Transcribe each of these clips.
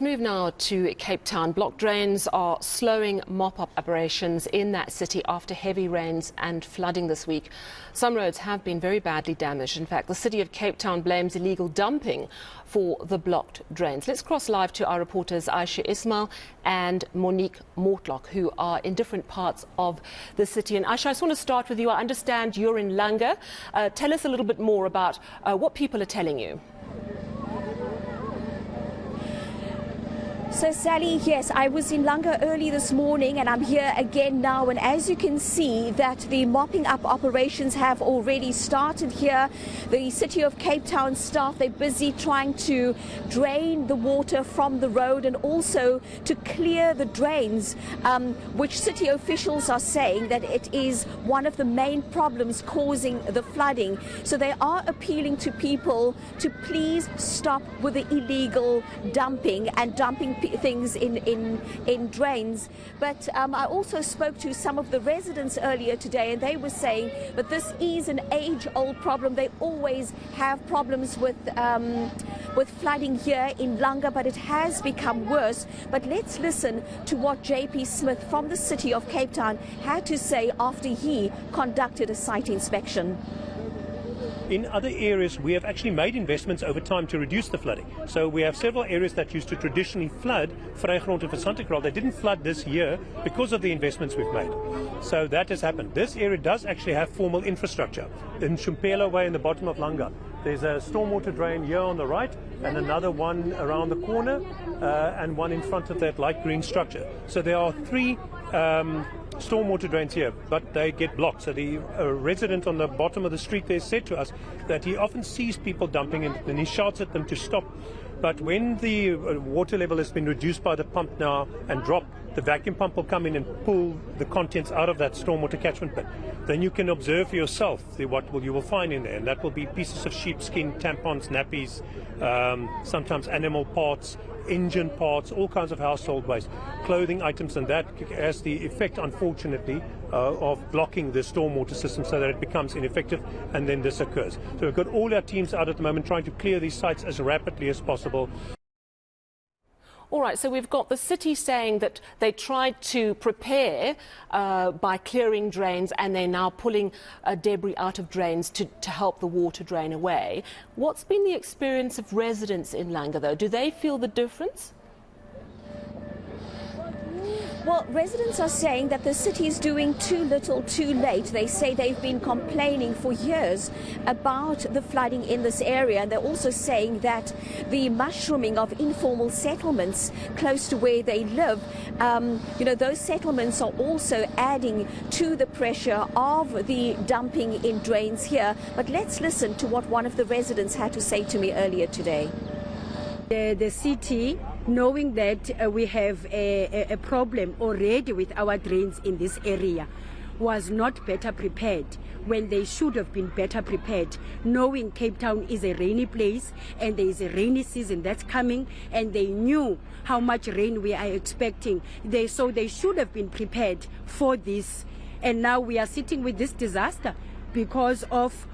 Move now to Cape Town. Block drains are slowing mop-up operations in that city after heavy rains and flooding this week. Some roads have been very badly damaged. In fact, the city of Cape Town blames illegal dumping for the blocked drains. Let's cross live to our reporters Aisha Ismail and Monique Mortlock, who are in different parts of the city. And Aisha, I just want to start with you. I understand you're in Langa. Tell us a little bit more about what people are telling you. So Sally, yes, I was in Langa early this morning and I'm here again now, and as you can see that the mopping up operations have already started here. The City of Cape Town staff, they're busy trying to drain the water from the road and also to clear the drains, which city officials are saying that it is one of the main problems causing the flooding. So they are appealing to people to please stop with the illegal dumping and dumping things in drains. But I also spoke to some of the residents earlier today, and they were saying that this is an age-old problem. They always have problems with flooding here in Langa, but it has become worse. But let's listen to what JP Smith from the City of Cape Town had to say after he conducted a site inspection. In other areas, we have actually made investments over time to reduce the flooding. So we have several areas that used to traditionally flood, Vrygrond and Versantekraal. They didn't flood this year because of the investments we've made. So that has happened. This area does actually have formal infrastructure. In Shumpela Way in the bottom of Langa, there's a stormwater drain here on the right and another one around the corner and one in front of that light green structure. So there are three stormwater drains here, but they get blocked. So the resident on the bottom of the street there said to us that he often sees people dumping and he shouts at them to stop. But when the water level has been reduced by the pump now and dropped, the vacuum pump will come in and pull the contents out of that stormwater catchment pit. Then you can observe for yourself what you will find in there, and that will be pieces of sheepskin, tampons, nappies, sometimes animal parts, engine parts, all kinds of household waste, clothing items, and that has the effect, unfortunately, of blocking the stormwater system so that it becomes ineffective, and then this occurs. So we've got all our teams out at the moment trying to clear these sites as rapidly as possible. All right, so we've got the city saying that they tried to prepare by clearing drains and they're now pulling debris out of drains to help the water drain away. What's been the experience of residents in Langa, though? Do they feel the difference? Well, residents are saying that the city is doing too little, too late. They say they've been complaining for years about the flooding in this area. And they're also saying that the mushrooming of informal settlements close to where they live, those settlements are also adding to the pressure of the dumping in drains here. But let's listen to what one of the residents had to say to me earlier today. The city, knowing that we have a problem already with our drains in this area, was not better prepared when they should have been better prepared, knowing Cape Town is a rainy place and there is a rainy season that's coming, and they knew how much rain we are expecting. So they should have been prepared for this. And now we are sitting with this disaster because of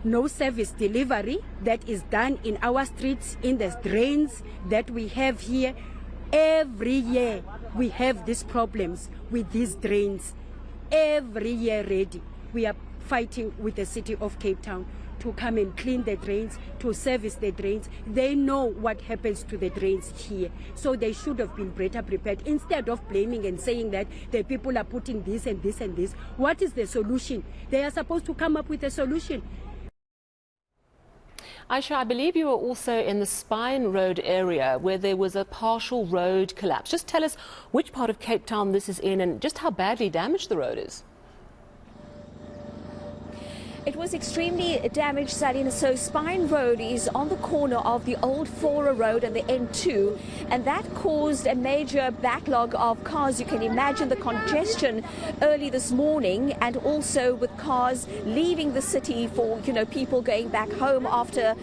no service delivery that is done in our streets, in the drains that we have here. Every year we have these problems with these drains. Every year already we are fighting with the City of Cape Town to come and clean the drains, to service the drains. They know what happens to the drains here, so they should have been better prepared. Instead of blaming and saying that the people are putting this and this and this, what is the solution? They are supposed to come up with a solution. Aisha, I believe you were also in the Spine Road area where there was a partial road collapse. Just tell us which part of Cape Town this is in and just how badly damaged the road is. It was extremely damaged, Salina. So Spine Road is on the corner of the old Fora Road and the N2, and that caused a major backlog of cars. You can imagine the congestion early this morning, and also with cars leaving the city for, people going back home after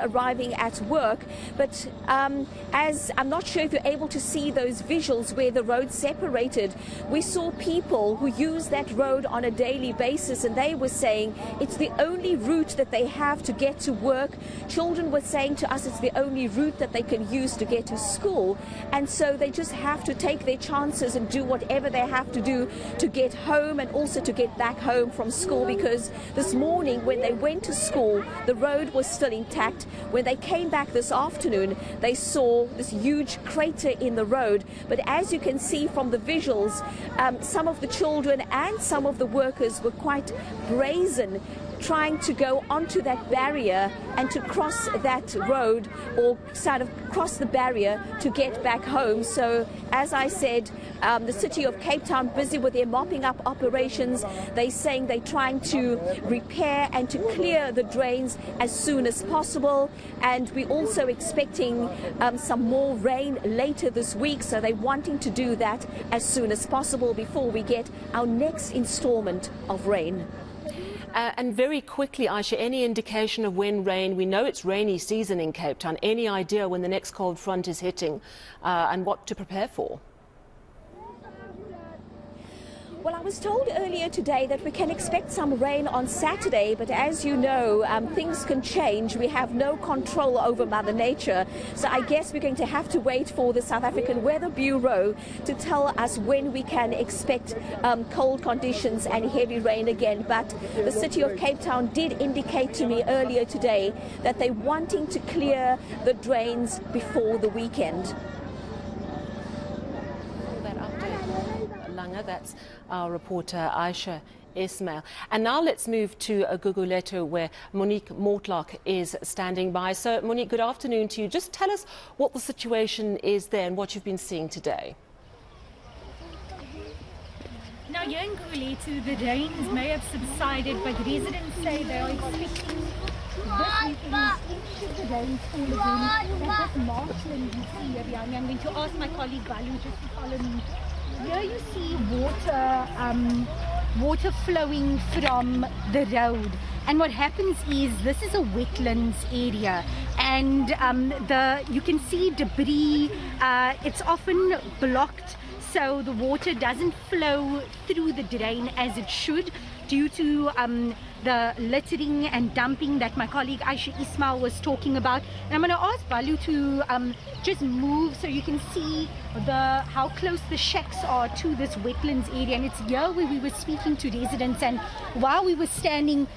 arriving at work. But as I'm not sure if you're able to see those visuals where the road separated, we saw people who use that road on a daily basis, and they were saying It's the only route that they have to get to work. Children were saying to us it's the only route that they can use to get to school. And so they just have to take their chances and do whatever they have to do to get home and also to get back home from school, because this morning when they went to school, the road was still intact. When they came back this afternoon, they saw this huge crater in the road. But as you can see from the visuals, some of the children and some of the workers were quite brazen, trying to go onto that barrier and to cross that road, or sort of cross the barrier to get back home. So, as I said, the city of Cape Town busy with their mopping up operations. They're saying they're trying to repair and to clear the drains as soon as possible. And we're also expecting some more rain later this week. So they're wanting to do that as soon as possible before we get our next installment of rain. And very quickly, Aisha, any indication of when rain? We know it's rainy season in Cape Town. Any idea when the next cold front is hitting and what to prepare for? Well, I was told earlier today that we can expect some rain on Saturday, but as you know, things can change. We have no control over Mother Nature. So I guess we're going to have to wait for the South African Weather Bureau to tell us when we can expect cold conditions and heavy rain again. But the city of Cape Town did indicate to me earlier today that they're wanting to clear the drains before the weekend. Langa, that's our reporter Aisha Ismail. And now let's move to Gugulethu, where Monique Mortlock is standing by. So Monique, good afternoon to you. Just tell us what the situation is there and what you've been seeing today. Now, here in Gugulethu, the rains may have subsided, but residents say they are expecting this weekend each of the rains fall again. That was marshland you see here behind me. I'm going to ask my colleague Balu just to follow me. Here you see water flowing from the road, and what happens is this is a wetlands area, and you can see debris. It's often blocked, so the water doesn't flow through the drain as it should, due to the littering and dumping that my colleague Aisha Ismail was talking about. And I'm going to ask Balu to just move so you can see how close the shacks are to this wetlands area. And it's here where we were speaking to residents, and while we were standing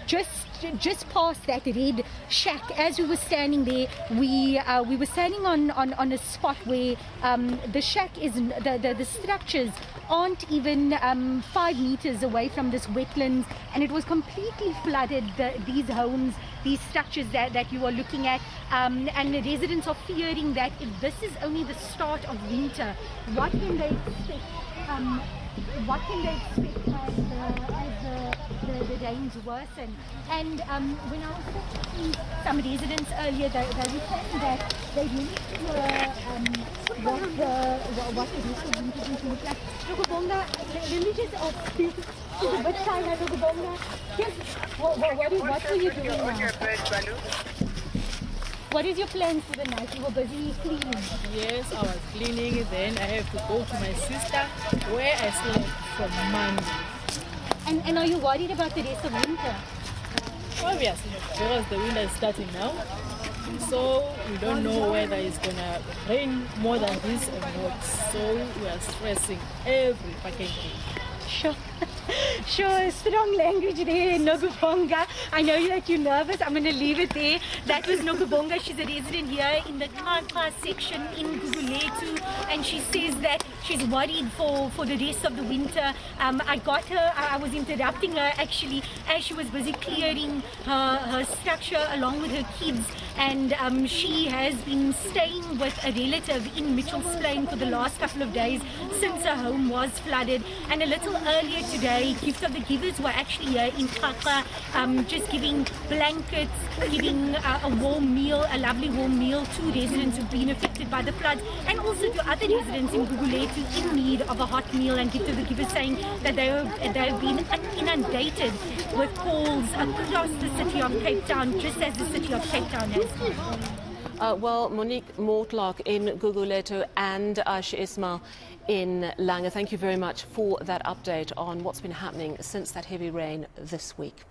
just past that red shack, as we were standing there, we were standing on a spot where the shack is, the structures aren't even 5 meters away from this wetlands, and it was completely flooded, these homes, these structures that you are looking at, and the residents are fearing that if this is only the start of winter, what can they expect? As the rains worsen? And when I was talking to some residents earlier, they were saying that they really what the rest of winter is going to look like. Nogobonga, let me just ask you, it's a bit shy now, Nogobonga. Yes, what were you doing now? What is your plan for the night? You were busy cleaning. Yes, I was cleaning. Then I have to go to my sister where I slept from Monday. And are you worried about the rest of winter? Obviously, because the winter is starting now. So we don't know whether it's going to rain more than this or not. So we are stressing every fucking day. Sure, strong language there, Nogobonga. I know that you're nervous. I'm going to leave it there. That was Nogobonga. She's a resident here in the Kaka section in Gugulethu, and she says that she's worried for the rest of the winter. I got her, I was interrupting her actually as she was busy clearing her structure along with her kids, and she has been staying with a relative in Mitchell's Plain for the last couple of days since her home was flooded. And a little earlier today, Gift of the Givers were actually here in Kaka, just giving blankets, giving a warm meal, a lovely warm meal to residents who've been affected by the floods, and also to other residents in Gugulethu in need of a hot meal. And Gift of the Givers saying that they have been inundated with calls across the city of Cape Town, just as the city of Cape Town has. Well, Monique Mortlock in Gugulethu and Aisha Ismail in Langa, thank you very much for that update on what's been happening since that heavy rain this week.